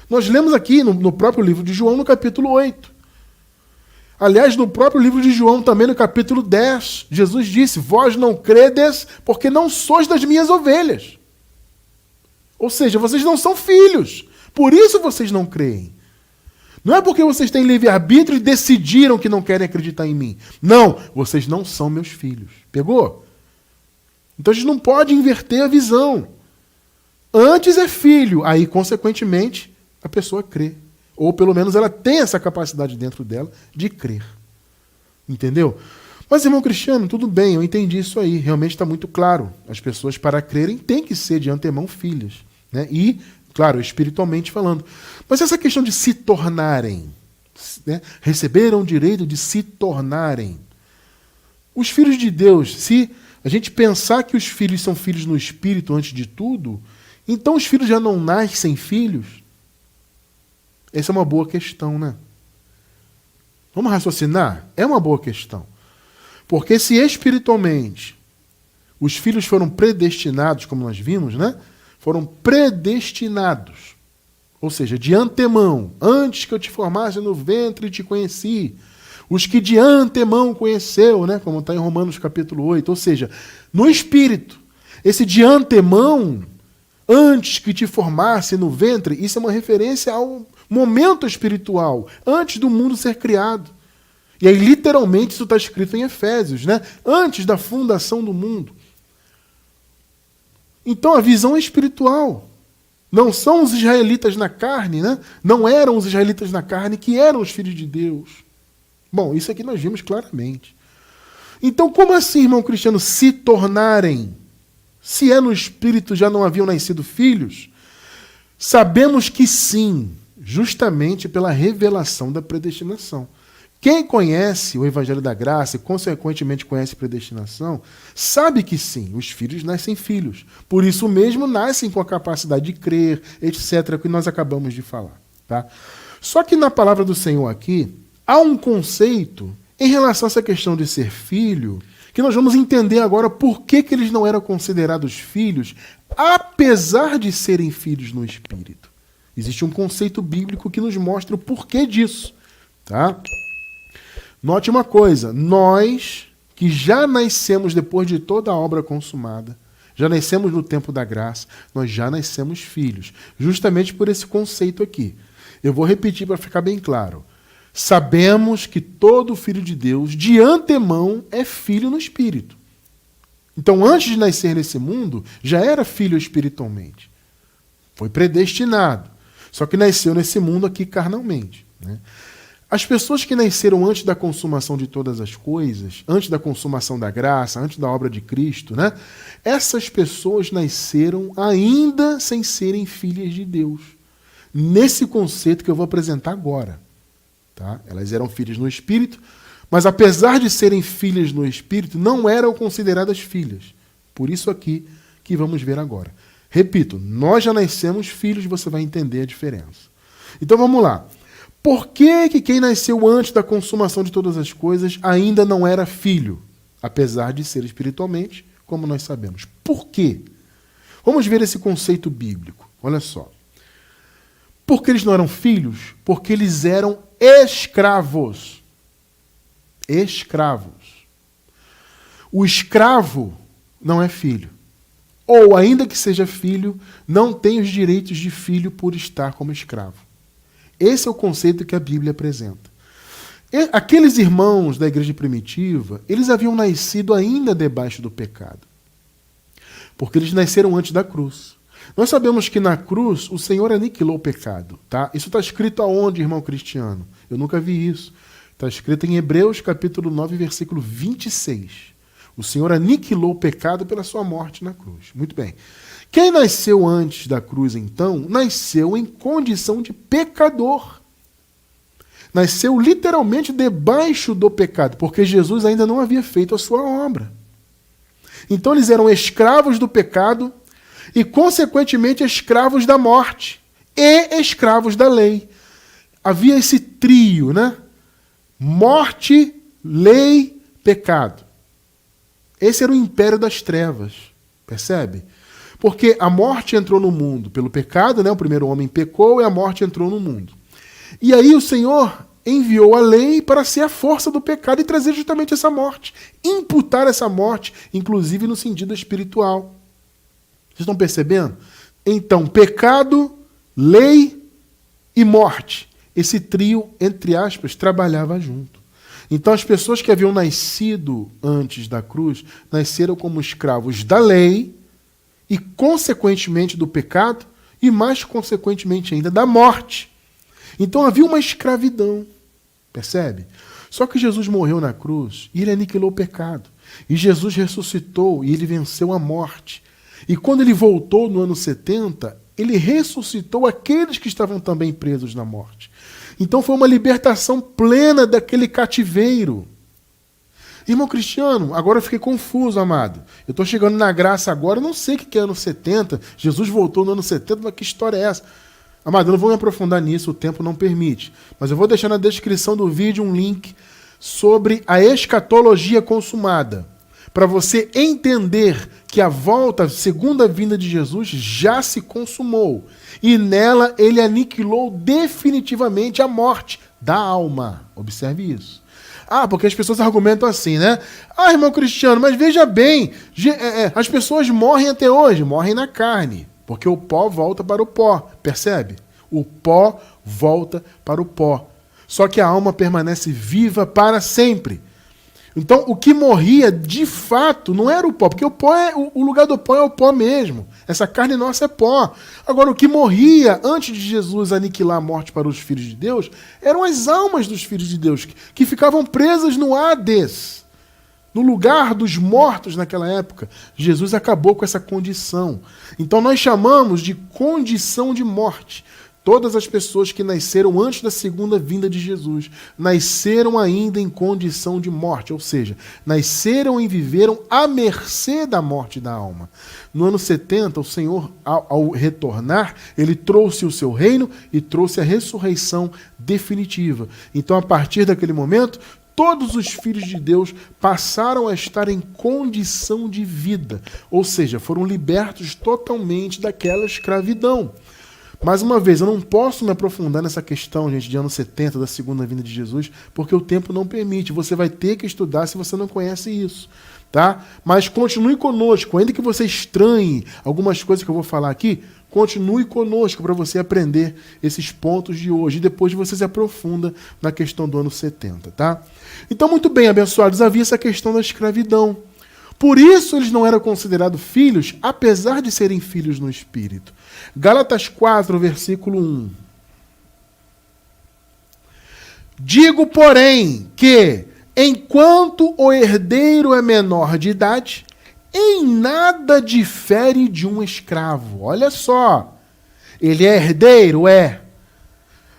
Nós lemos aqui no próprio livro de João, no capítulo 8. Aliás, no próprio livro de João, também no capítulo 10, Jesus disse, vós não credes porque não sois das minhas ovelhas. Ou seja, vocês não são filhos. Por isso vocês não creem. Não é porque vocês têm livre-arbítrio e decidiram que não querem acreditar em mim. Não, vocês não são meus filhos. Pegou? Então a gente não pode inverter a visão. Antes é filho, aí, consequentemente, a pessoa crê. Ou pelo menos ela tem essa capacidade dentro dela de crer. Entendeu? Mas, irmão Cristiano, tudo bem, eu entendi isso aí. Realmente está muito claro. As pessoas, para crerem, têm que ser de antemão filhas. Né? E, claro, espiritualmente falando. Mas essa questão de se tornarem, né? Receberam o direito de se tornarem. Os filhos de Deus, se a gente pensar que os filhos são filhos no espírito antes de tudo, então os filhos já não nascem filhos? Essa é uma boa questão, né? Vamos raciocinar? É uma boa questão. Porque se espiritualmente os filhos foram predestinados, como nós vimos, né? Foram predestinados. Ou seja, de antemão, antes que eu te formasse no ventre te conheci. Os que de antemão conheceu, né? Como está em Romanos capítulo 8. Ou seja, no espírito, esse de antemão, antes que te formasse no ventre, isso é uma referência ao momento espiritual, antes do mundo ser criado. E aí, literalmente, isso está escrito em Efésios, né? Antes da fundação do mundo. Então, a visão é espiritual. Não são os israelitas na carne, né? Não eram os israelitas na carne que eram os filhos de Deus. Bom, isso aqui nós vimos claramente. Então, como assim, irmão Cristiano, se tornarem? Se é no espírito já não haviam nascido filhos? Sabemos que sim, justamente pela revelação da predestinação. Quem conhece o Evangelho da Graça e, consequentemente, conhece predestinação, sabe que sim, os filhos nascem filhos. Por isso mesmo, nascem com a capacidade de crer, etc., que nós acabamos de falar. Tá? Só que na palavra do Senhor aqui, há um conceito em relação a essa questão de ser filho, que nós vamos entender agora por que eles não eram considerados filhos, apesar de serem filhos no Espírito. Existe um conceito bíblico que nos mostra o porquê disso. Tá? Note uma coisa, nós que já nascemos depois de toda a obra consumada, já nascemos no tempo da graça, nós já nascemos filhos, justamente por esse conceito aqui. Eu vou repetir para ficar bem claro. Sabemos que todo filho de Deus, de antemão, é filho no Espírito. Então, antes de nascer nesse mundo, já era filho espiritualmente. Foi predestinado. Só que nasceu nesse mundo aqui carnalmente, né? As pessoas que nasceram antes da consumação de todas as coisas, antes da consumação da graça, antes da obra de Cristo, né? Essas pessoas nasceram ainda sem serem filhas de Deus. Nesse conceito que eu vou apresentar agora. Tá? Elas eram filhas no Espírito, mas apesar de serem filhas no Espírito, não eram consideradas filhas. Por isso aqui que vamos ver agora. Repito, nós já nascemos filhos, você vai entender a diferença. Então vamos lá. Por que quem nasceu antes da consumação de todas as coisas ainda não era filho? Apesar de ser espiritualmente, como nós sabemos. Por quê? Vamos ver esse conceito bíblico. Olha só. Por que eles não eram filhos? Porque eles eram escravos. Escravos. O escravo não é filho. Ou, ainda que seja filho, não tem os direitos de filho por estar como escravo. Esse é o conceito que a Bíblia apresenta. Aqueles irmãos da igreja primitiva, eles haviam nascido ainda debaixo do pecado. Porque eles nasceram antes da cruz. Nós sabemos que na cruz o Senhor aniquilou o pecado. Tá? Isso está escrito aonde, irmão cristiano? Eu nunca vi isso. Está escrito em Hebreus capítulo 9, versículo 26. O Senhor aniquilou o pecado pela sua morte na cruz. Muito bem. Quem nasceu antes da cruz, então, nasceu em condição de pecador. Nasceu literalmente debaixo do pecado, porque Jesus ainda não havia feito a sua obra. Então eles eram escravos do pecado e, consequentemente, escravos da morte e escravos da lei. Havia esse trio, né? Morte, lei, pecado. Esse era o império das trevas, percebe? Porque a morte entrou no mundo pelo pecado, né? O primeiro homem pecou e a morte entrou no mundo. E aí o Senhor enviou a lei para ser a força do pecado e trazer justamente essa morte. Imputar essa morte, inclusive no sentido espiritual. Vocês estão percebendo? Então, pecado, lei e morte. Esse trio, entre aspas, trabalhava junto. Então, as pessoas que haviam nascido antes da cruz, nasceram como escravos da lei e, consequentemente, do pecado e, mais consequentemente ainda, da morte. Então, havia uma escravidão. Percebe? Só que Jesus morreu na cruz e ele aniquilou o pecado. E Jesus ressuscitou e ele venceu a morte. E quando ele voltou no ano 70, ele ressuscitou aqueles que estavam também presos na morte. Então foi uma libertação plena daquele cativeiro. Irmão Cristiano, agora eu fiquei confuso, amado. Eu estou chegando na graça agora, eu não sei o que é ano 70. Jesus voltou no ano 70, mas que história é essa? Amado, eu não vou me aprofundar nisso, o tempo não permite. Mas eu vou deixar na descrição do vídeo um link sobre a escatologia consumada, para você entender que a volta, a segunda vinda de Jesus já se consumou. E nela ele aniquilou definitivamente a morte da alma. Observe isso. Porque as pessoas argumentam assim, né? Irmão Cristiano, mas veja bem, as pessoas morrem até hoje, morrem na carne, porque o pó volta para o pó, percebe? O pó volta para o pó. Só que a alma permanece viva para sempre. Então, o que morria, de fato, não era o pó, porque o pó o lugar do pó é o pó mesmo. Essa carne nossa é pó. Agora, o que morria antes de Jesus aniquilar a morte para os filhos de Deus eram as almas dos filhos de Deus, que ficavam presas no Hades, no lugar dos mortos naquela época. Jesus acabou com essa condição. Então, nós chamamos de condição de morte. Todas as pessoas que nasceram antes da segunda vinda de Jesus nasceram ainda em condição de morte, ou seja, nasceram e viveram à mercê da morte da alma. No ano 70, o Senhor, ao retornar, ele trouxe o seu reino e trouxe a ressurreição definitiva. Então, a partir daquele momento, todos os filhos de Deus passaram a estar em condição de vida, ou seja, foram libertos totalmente daquela escravidão. Mais uma vez, eu não posso me aprofundar nessa questão, gente, de ano 70, da segunda vinda de Jesus, porque o tempo não permite. Você vai ter que estudar se você não conhece isso, tá? Mas continue conosco, ainda que você estranhe algumas coisas que eu vou falar aqui, continue conosco para você aprender esses pontos de hoje. E depois você se aprofunda na questão do ano 70, tá? Então, muito bem, abençoados, havia essa questão da escravidão. Por isso eles não eram considerados filhos, apesar de serem filhos no Espírito. Gálatas 4, versículo 1. Digo, porém, que, enquanto o herdeiro é menor de idade, em nada difere de um escravo. Olha só, ele é herdeiro? É.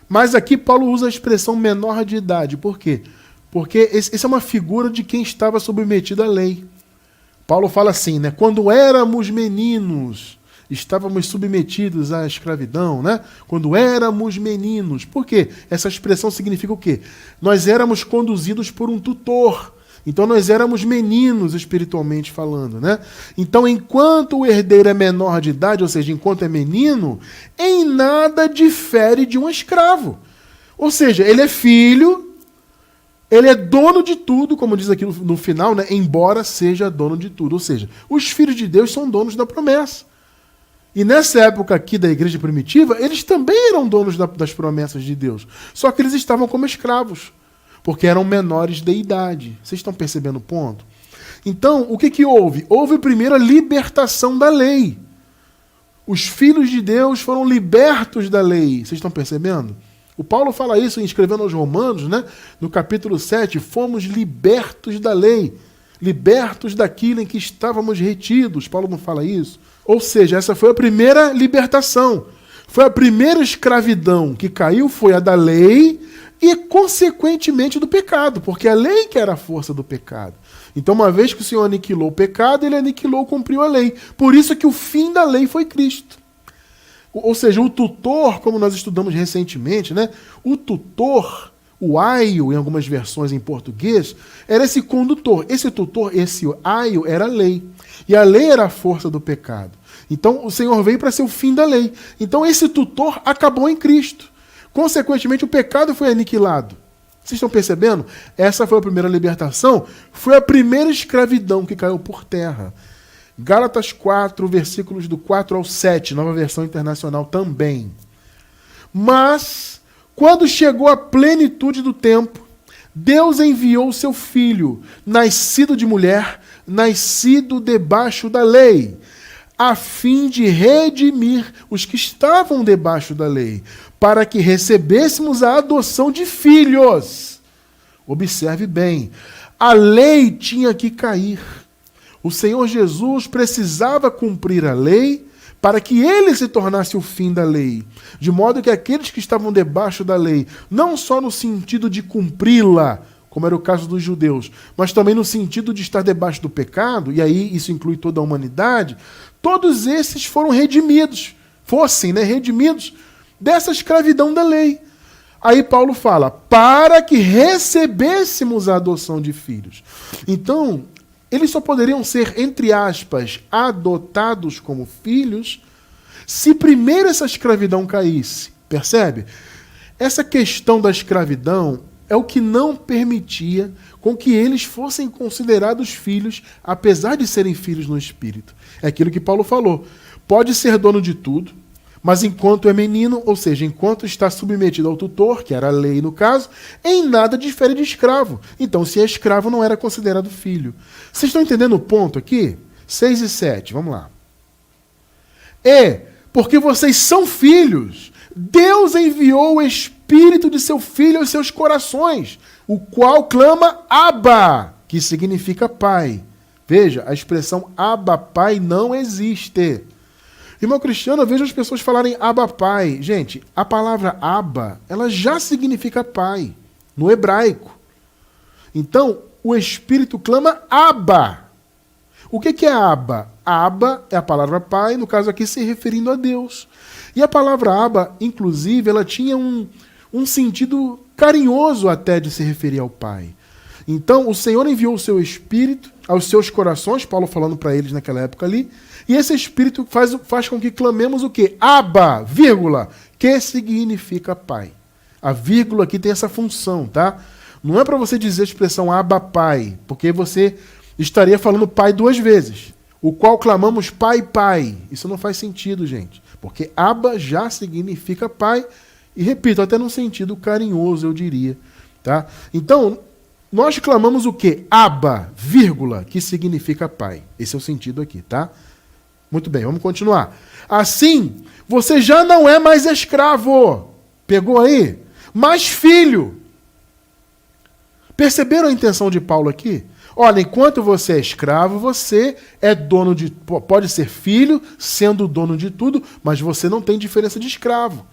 Mas aqui Paulo usa a expressão menor de idade. Por quê? Porque essa é uma figura de quem estava submetido à lei. Paulo fala assim, né? Quando éramos meninos, estávamos submetidos à escravidão, né? Quando éramos meninos. Por quê? Essa expressão significa o quê? Nós éramos conduzidos por um tutor. Então nós éramos meninos espiritualmente falando, né? Então, enquanto o herdeiro é menor de idade, ou seja, enquanto é menino, em nada difere de um escravo. Ou seja, ele é filho, ele é dono de tudo, como diz aqui no final, né? Embora seja dono de tudo. Ou seja, os filhos de Deus são donos da promessa. E nessa época aqui da igreja primitiva, eles também eram donos das promessas de Deus. Só que eles estavam como escravos, porque eram menores de idade. Vocês estão percebendo o ponto? Então, o que houve? Houve primeiro a libertação da lei. Os filhos de Deus foram libertos da lei. Vocês estão percebendo? O Paulo fala isso escrevendo aos Romanos, né? No capítulo 7, fomos libertos da lei, libertos daquilo em que estávamos retidos. Paulo não fala isso? Ou seja, essa foi a primeira libertação. Foi a primeira escravidão que caiu, foi a da lei e, consequentemente, do pecado, porque a lei que era a força do pecado. Então, uma vez que o Senhor aniquilou o pecado, ele aniquilou, cumpriu a lei. Por isso que o fim da lei foi Cristo. Ou seja, o tutor, como nós estudamos recentemente, né? O tutor, o aio, em algumas versões em português, era esse condutor. Esse tutor, esse aio, era a lei. E a lei era a força do pecado. Então, o Senhor veio para ser o fim da lei. Então, esse tutor acabou em Cristo. Consequentemente, o pecado foi aniquilado. Vocês estão percebendo? Essa foi a primeira libertação. Foi a primeira escravidão que caiu por terra. Gálatas 4, versículos do 4 ao 7, nova versão internacional também. Mas, quando chegou a plenitude do tempo, Deus enviou o seu Filho, nascido de mulher, nascido debaixo da lei, a fim de redimir os que estavam debaixo da lei, para que recebêssemos a adoção de filhos. Observe bem, a lei tinha que cair. O Senhor Jesus precisava cumprir a lei para que ele se tornasse o fim da lei. De modo que aqueles que estavam debaixo da lei, não só no sentido de cumpri-la, como era o caso dos judeus, mas também no sentido de estar debaixo do pecado, e aí isso inclui toda a humanidade, todos esses foram redimidos, redimidos dessa escravidão da lei. Aí Paulo fala, para que recebêssemos a adoção de filhos. Então, eles só poderiam ser, entre aspas, adotados como filhos, se primeiro essa escravidão caísse. Percebe? Essa questão da escravidão é o que não permitia com que eles fossem considerados filhos, apesar de serem filhos no Espírito. É aquilo que Paulo falou. Pode ser dono de tudo, mas enquanto é menino, ou seja, enquanto está submetido ao tutor, que era a lei no caso, em nada difere de escravo. Então, se é escravo, não era considerado filho. Vocês estão entendendo o ponto aqui? 6 e 7, vamos lá. Porque vocês são filhos, Deus enviou o Espírito de seu Filho aos seus corações, o qual clama Abba, que significa pai. Veja, a expressão Abba, pai, não existe. Irmão Cristiano, eu vejo as pessoas falarem Abba Pai. Gente, a palavra Abba, ela já significa pai, no hebraico. Então, o Espírito clama Abba. O que é Abba? Abba é a palavra pai, no caso aqui se referindo a Deus. E a palavra Abba, inclusive, ela tinha um sentido carinhoso até de se referir ao pai. Então, o Senhor enviou o seu Espírito aos seus corações, Paulo falando para eles naquela época ali, e esse Espírito faz com que clamemos o quê? Abba, vírgula, que significa pai. A vírgula aqui tem essa função, tá? Não é para você dizer a expressão Abba Pai, porque você estaria falando pai duas vezes, o qual clamamos pai, pai. Isso não faz sentido, gente, porque Abba já significa pai, e repito, até num sentido carinhoso, eu diria, tá? Então, nós clamamos o quê? Abba, vírgula, que significa pai. Esse é o sentido aqui, tá? Muito bem, vamos continuar. Assim, você já não é mais escravo. Pegou aí? Mas filho. Perceberam a intenção de Paulo aqui? Olha, enquanto você é escravo, você é dono de... Pode ser filho, sendo dono de tudo, mas você não tem diferença de escravo.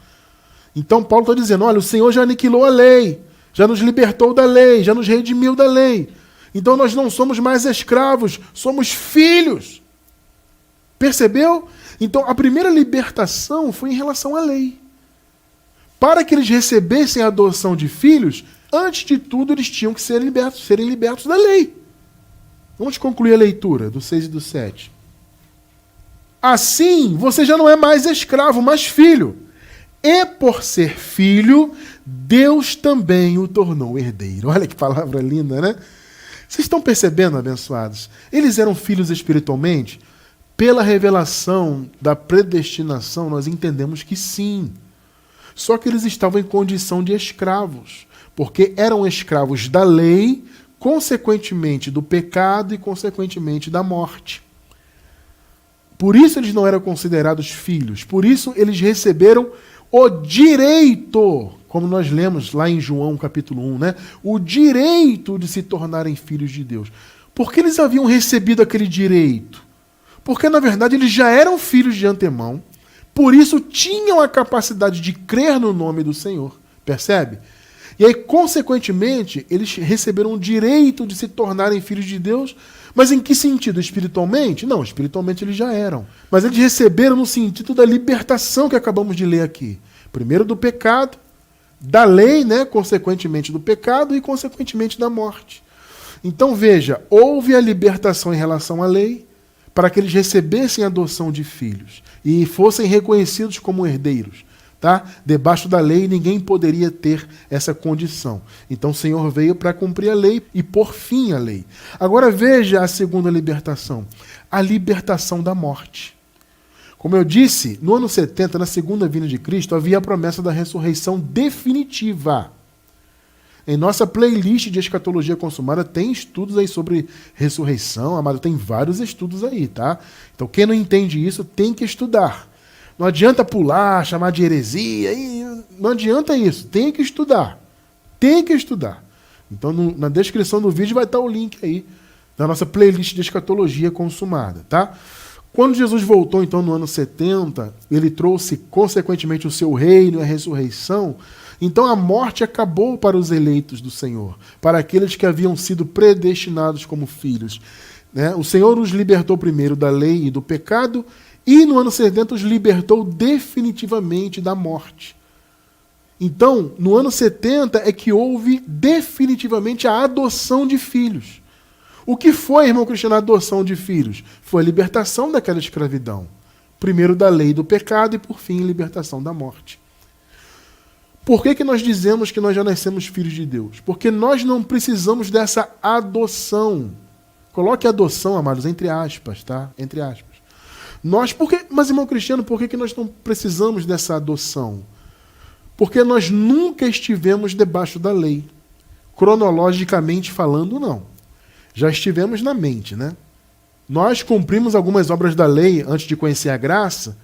Então Paulo está dizendo, olha, o Senhor já aniquilou a lei, já nos libertou da lei, já nos redimiu da lei. Então nós não somos mais escravos, somos filhos. Percebeu? Então a primeira libertação foi em relação à lei. Para que eles recebessem a adoção de filhos, antes de tudo eles tinham que serem libertos da lei. Vamos concluir a leitura do 6 e do 7. Assim, você já não é mais escravo, mas filho. E por ser filho, Deus também o tornou herdeiro. Olha que palavra linda, né? Vocês estão percebendo, abençoados? Eles eram filhos espiritualmente? Pela revelação da predestinação, nós entendemos que sim. Só que eles estavam em condição de escravos, porque eram escravos da lei, consequentemente do pecado e consequentemente da morte. Por isso eles não eram considerados filhos, por isso eles receberam o direito, como nós lemos lá em João capítulo 1, né? O direito de se tornarem filhos de Deus. Por que eles haviam recebido aquele direito? Porque, na verdade, eles já eram filhos de antemão, por isso tinham a capacidade de crer no nome do Senhor. Percebe? E aí, consequentemente, eles receberam o direito de se tornarem filhos de Deus, mas em que sentido? Espiritualmente? Não, espiritualmente eles já eram. Mas eles receberam no sentido da libertação que acabamos de ler aqui. Primeiro do pecado, da lei, né? Consequentemente do pecado e consequentemente da morte. Então veja, houve a libertação em relação à lei, para que eles recebessem a adoção de filhos e fossem reconhecidos como herdeiros. Tá? Debaixo da lei ninguém poderia ter essa condição. Então o Senhor veio para cumprir a lei e pôr fim à lei. Agora veja a segunda libertação, a libertação da morte. Como eu disse, no ano 70, na segunda vinda de Cristo, havia a promessa da ressurreição definitiva. Em nossa playlist de escatologia consumada tem estudos aí sobre ressurreição, amado, tem vários estudos aí, tá? Então quem não entende isso tem que estudar. Não adianta pular, chamar de heresia, não adianta isso, tem que estudar. Tem que estudar. Então na descrição do vídeo vai estar o link aí da nossa playlist de escatologia consumada, tá? Quando Jesus voltou então no ano 70, ele trouxe consequentemente o seu reino e a ressurreição. Então a morte acabou para os eleitos do Senhor, para aqueles que haviam sido predestinados como filhos. Né? O Senhor os libertou primeiro da lei e do pecado, e no ano 70 os libertou definitivamente da morte. Então, no ano 70 é que houve definitivamente a adoção de filhos. O que foi, irmão Cristiano, a adoção de filhos? Foi a libertação daquela escravidão. Primeiro da lei e do pecado e, por fim, a libertação da morte. Por que nós dizemos que nós já nascemos filhos de Deus? Porque nós não precisamos dessa adoção. Coloque adoção, amados, entre aspas, tá? Entre aspas. Mas, irmão Cristiano, por que nós não precisamos dessa adoção? Porque nós nunca estivemos debaixo da lei. Cronologicamente falando, não. Já estivemos na mente, né? Nós cumprimos algumas obras da lei antes de conhecer a graça,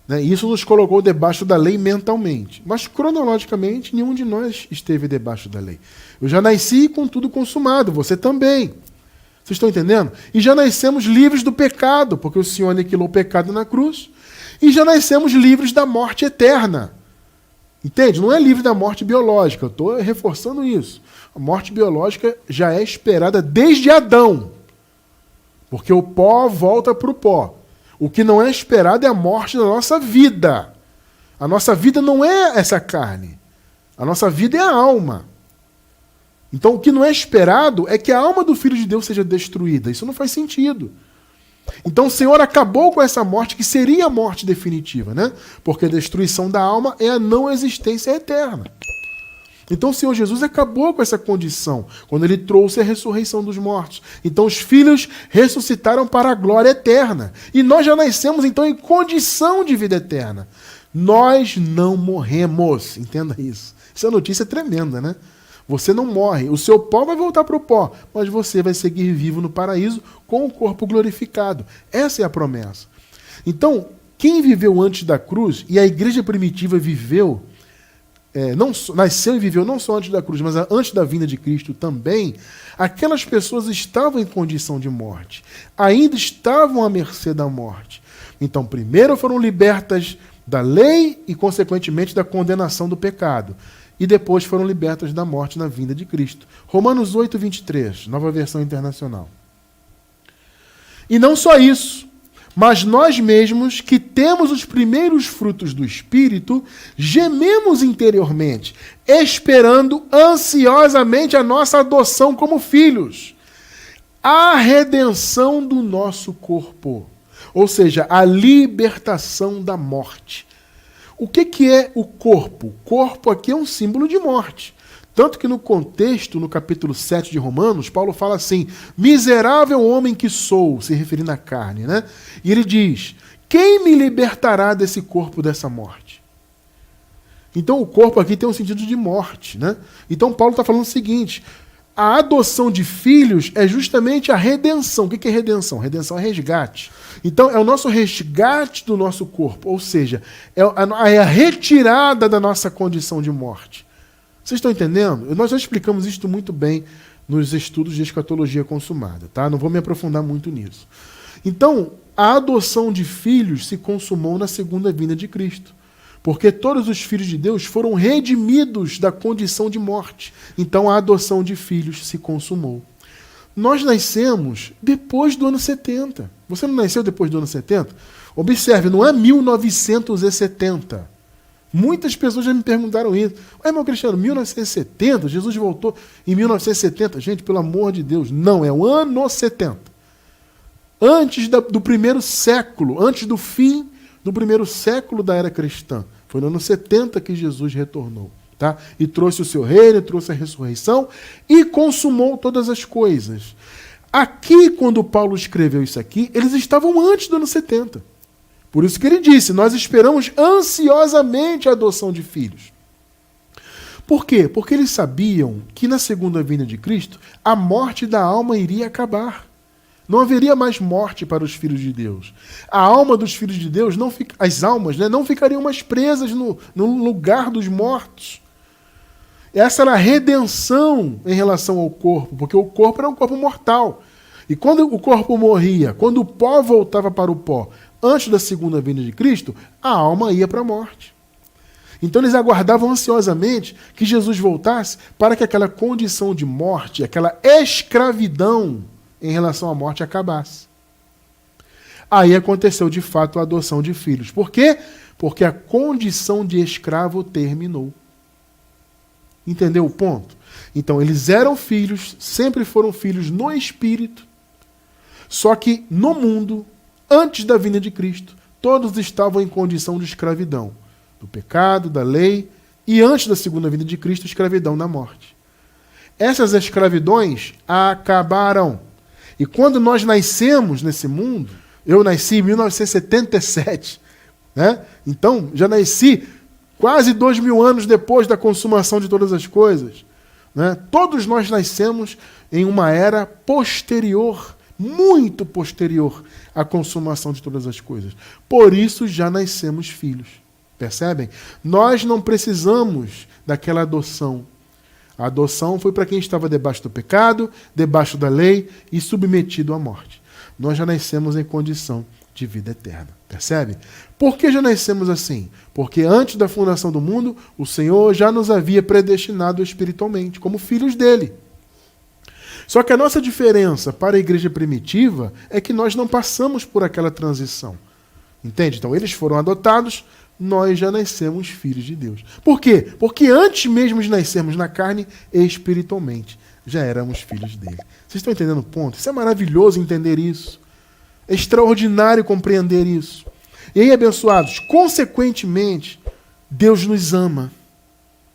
né? Isso nos colocou debaixo da lei mentalmente. Mas cronologicamente, nenhum de nós esteve debaixo da lei. Eu já nasci com tudo consumado, você também. Vocês estão entendendo? E já nascemos livres do pecado, porque o Senhor aniquilou o pecado na cruz. e já nascemos livres da morte eterna. Entende? Não é livre da morte biológica, eu estou reforçando isso. A morte biológica já é esperada desde Adão, porque o pó volta para o pó. O que não é esperado é a morte da nossa vida. A nossa vida não é essa carne. A nossa vida é a alma. Então o que não é esperado é que a alma do Filho de Deus seja destruída. Isso não faz sentido. Então o Senhor acabou com essa morte, que seria a morte definitiva, né? Porque a destruição da alma é a não existência eterna. Então o Senhor Jesus acabou com essa condição, quando Ele trouxe a ressurreição dos mortos. Então os filhos ressuscitaram para a glória eterna. E nós já nascemos então em condição de vida eterna. Nós não morremos, entenda isso. Essa notícia é tremenda, né? Você não morre, o seu pó vai voltar para o pó, mas você vai seguir vivo no paraíso com o corpo glorificado. Essa é a promessa. Então, quem viveu antes da cruz, e a igreja primitiva viveu, nasceu e viveu não só antes da cruz, mas antes da vinda de Cristo também, aquelas pessoas estavam em condição de morte, ainda estavam à mercê da morte. Então, primeiro foram libertas da lei e, consequentemente, da condenação do pecado. E depois foram libertas da morte na vinda de Cristo. Romanos 8, 23, nova versão internacional. E não só isso, mas nós mesmos, que temos os primeiros frutos do Espírito, gememos interiormente, esperando ansiosamente a nossa adoção como filhos, a redenção do nosso corpo, ou seja, a libertação da morte. O que é o corpo? O corpo aqui é um símbolo de morte. Tanto que no contexto, no capítulo 7 de Romanos, Paulo fala assim: miserável homem que sou, se referindo à carne, né? E ele diz: quem me libertará desse corpo, dessa morte? Então o corpo aqui tem um sentido de morte, né? Então Paulo está falando o seguinte: a adoção de filhos é justamente a redenção. O que é redenção? Redenção é resgate. Então, é o nosso resgate do nosso corpo, ou seja, é a retirada da nossa condição de morte. Vocês estão entendendo? Nós já explicamos isso muito bem nos estudos de escatologia consumada, tá? Não vou me aprofundar muito nisso. Então, a adoção de filhos se consumou na segunda vinda de Cristo. Porque todos os filhos de Deus foram redimidos da condição de morte. Então a adoção de filhos se consumou. Nós nascemos depois do ano 70. Você não nasceu depois do ano 70? Observe, não é 1970. Muitas pessoas já me perguntaram isso. Ué, meu Cristiano, 1970? Jesus voltou em 1970? Gente, pelo amor de Deus, não, é o ano 70. Antes do primeiro século, antes do fim do primeiro século da era cristã. Foi no ano 70 que Jesus retornou, tá? E trouxe o seu reino, trouxe a ressurreição e consumou todas as coisas. Aqui, quando Paulo escreveu isso aqui, eles estavam antes do ano 70. Por isso que ele disse: nós esperamos ansiosamente a adoção de filhos. Por quê? Porque eles sabiam que na segunda vinda de Cristo, a morte da alma iria acabar. Não haveria mais morte para os filhos de Deus. A alma dos filhos de Deus, as almas, né, não ficariam mais presas no lugar dos mortos. Essa era a redenção em relação ao corpo, porque o corpo era um corpo mortal. E quando o corpo morria, quando o pó voltava para o pó, antes da segunda vinda de Cristo, a alma ia para a morte. Então eles aguardavam ansiosamente que Jesus voltasse para que aquela condição de morte, aquela escravidão em relação à morte acabasse. Aí aconteceu de fato a adoção de filhos. Por quê? Porque a condição de escravo terminou. Entendeu o ponto? Então eles eram filhos, sempre foram filhos no espírito, só que no mundo, antes da vinda de Cristo, todos estavam em condição de escravidão, do pecado, da lei, e antes da segunda vinda de Cristo, escravidão da morte. Essas escravidões acabaram. E quando nós nascemos nesse mundo, eu nasci em 1977, né? Então já nasci quase 2000 anos depois da consumação de todas as coisas, né? Todos nós nascemos em uma era posterior, muito posterior à consumação de todas as coisas. Por isso já nascemos filhos, percebem? Nós não precisamos daquela adoção. A adoção foi para quem estava debaixo do pecado, debaixo da lei e submetido à morte. Nós já nascemos em condição de vida eterna. Percebe? Por que já nascemos assim? Porque antes da fundação do mundo, o Senhor já nos havia predestinado espiritualmente, como filhos dele. Só que a nossa diferença para a igreja primitiva é que nós não passamos por aquela transição. Entende? Então eles foram adotados, nós já nascemos filhos de Deus. Por quê? Porque antes mesmo de nascermos na carne, espiritualmente, já éramos filhos dele. Vocês estão entendendo o ponto? Isso é maravilhoso entender isso. É extraordinário compreender isso. E aí, abençoados, consequentemente, Deus nos ama.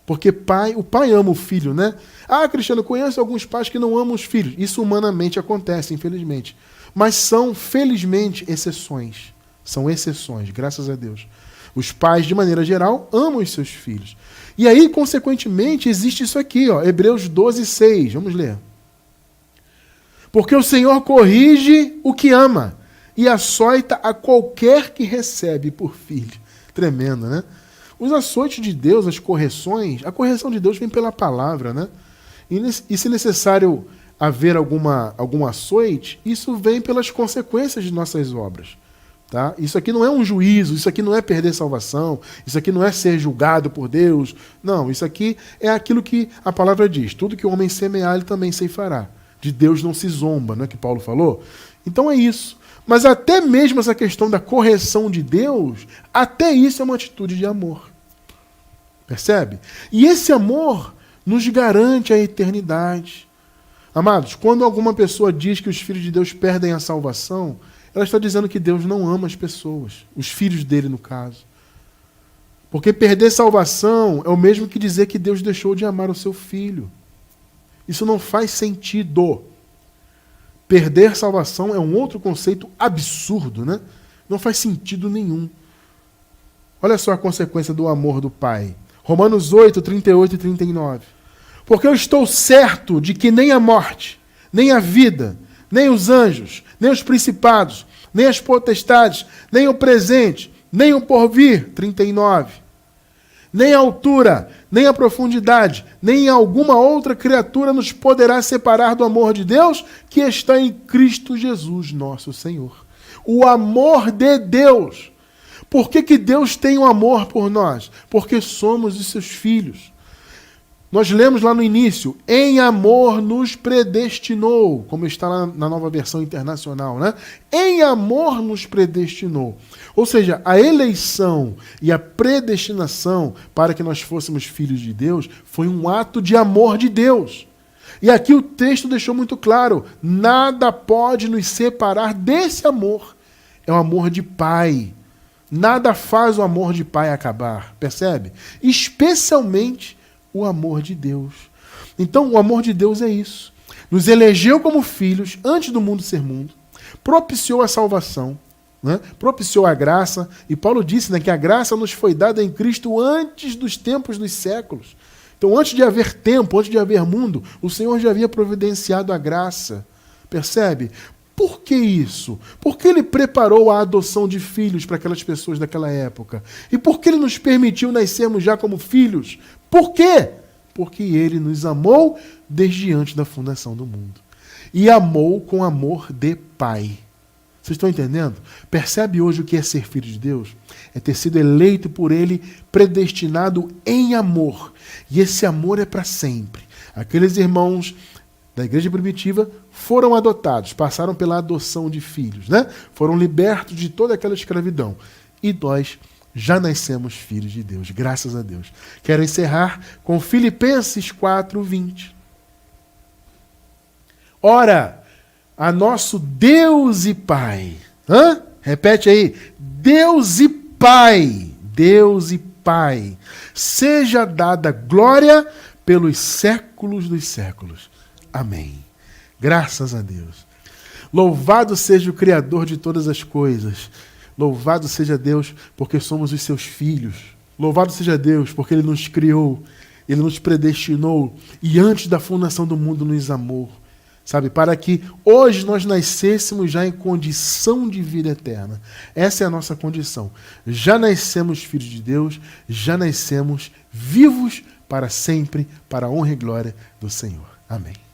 Porque o pai ama o filho, né? Ah, Cristiano, eu conheço alguns pais que não amam os filhos. Isso humanamente acontece, infelizmente. Mas são, felizmente, exceções. São exceções, graças a Deus. Os pais, de maneira geral, amam os seus filhos. E aí, consequentemente, existe isso aqui, ó, Hebreus 12, 6. Vamos ler. Porque o Senhor corrige o que ama e açoita a qualquer que recebe por filho. Tremendo, né? Os açoites de Deus, as correções, a correção de Deus vem pela palavra, né? E se necessário haver algum açoite, isso vem pelas consequências de nossas obras. Tá? Isso aqui não é um juízo, isso aqui não é perder salvação, isso aqui não é ser julgado por Deus. Não, isso aqui é aquilo que a palavra diz. Tudo que o homem semear, ele também ceifará. De Deus não se zomba, não é que Paulo falou? Então é isso. Mas até mesmo essa questão da correção de Deus, até isso é uma atitude de amor. Percebe? E esse amor nos garante a eternidade. Amados, quando alguma pessoa diz que os filhos de Deus perdem a salvação, ela está dizendo que Deus não ama as pessoas, os filhos dele, no caso. Porque perder salvação é o mesmo que dizer que Deus deixou de amar o seu filho. Isso não faz sentido. Perder salvação é um outro conceito absurdo, né? Não faz sentido nenhum. Olha só a consequência do amor do Pai. Romanos 8, 38 e 39. Porque eu estou certo de que nem a morte, nem a vida, nem os anjos, nem os principados, nem as potestades, nem o presente, nem o porvir, 39. Nem a altura, nem a profundidade, nem alguma outra criatura nos poderá separar do amor de Deus que está em Cristo Jesus, nosso Senhor. O amor de Deus. Por que Deus tem um amor por nós? Porque somos os seus filhos. Nós lemos lá no início, em amor nos predestinou, como está lá na Nova Versão Internacional, né? Em amor nos predestinou. Ou seja, a eleição e a predestinação para que nós fôssemos filhos de Deus foi um ato de amor de Deus. E aqui o texto deixou muito claro, nada pode nos separar desse amor. É o amor de pai. Nada faz o amor de pai acabar, percebe? Especialmente o amor de Deus. Então, o amor de Deus é isso. Nos elegeu como filhos antes do mundo ser mundo, propiciou a salvação, né? Propiciou a graça, e Paulo disse, né, que a graça nos foi dada em Cristo antes dos tempos dos séculos. Então, antes de haver tempo, antes de haver mundo, o Senhor já havia providenciado a graça. Percebe? Por que isso? Por que ele preparou a adoção de filhos para aquelas pessoas daquela época? E por que ele nos permitiu nascermos já como filhos? Por quê? Porque ele nos amou desde antes da fundação do mundo. E amou com amor de pai. Vocês estão entendendo? Percebe hoje o que é ser filho de Deus? É ter sido eleito por ele, predestinado em amor. E esse amor é para sempre. Aqueles irmãos da igreja primitiva foram adotados, passaram pela adoção de filhos, né? Foram libertos de toda aquela escravidão. E nós já nascemos filhos de Deus, graças a Deus. Quero encerrar com Filipenses 4, 20. Ora, a nosso Deus e Pai. Repete aí. Deus e Pai. Deus e Pai. Seja dada glória pelos séculos dos séculos. Amém. Graças a Deus. Louvado seja o Criador de todas as coisas. Louvado seja Deus porque somos os seus filhos. Louvado seja Deus porque Ele nos criou, Ele nos predestinou e antes da fundação do mundo nos amou. Sabe, para que hoje nós nascêssemos já em condição de vida eterna. Essa é a nossa condição. Já nascemos filhos de Deus, já nascemos vivos para sempre, para a honra e glória do Senhor. Amém.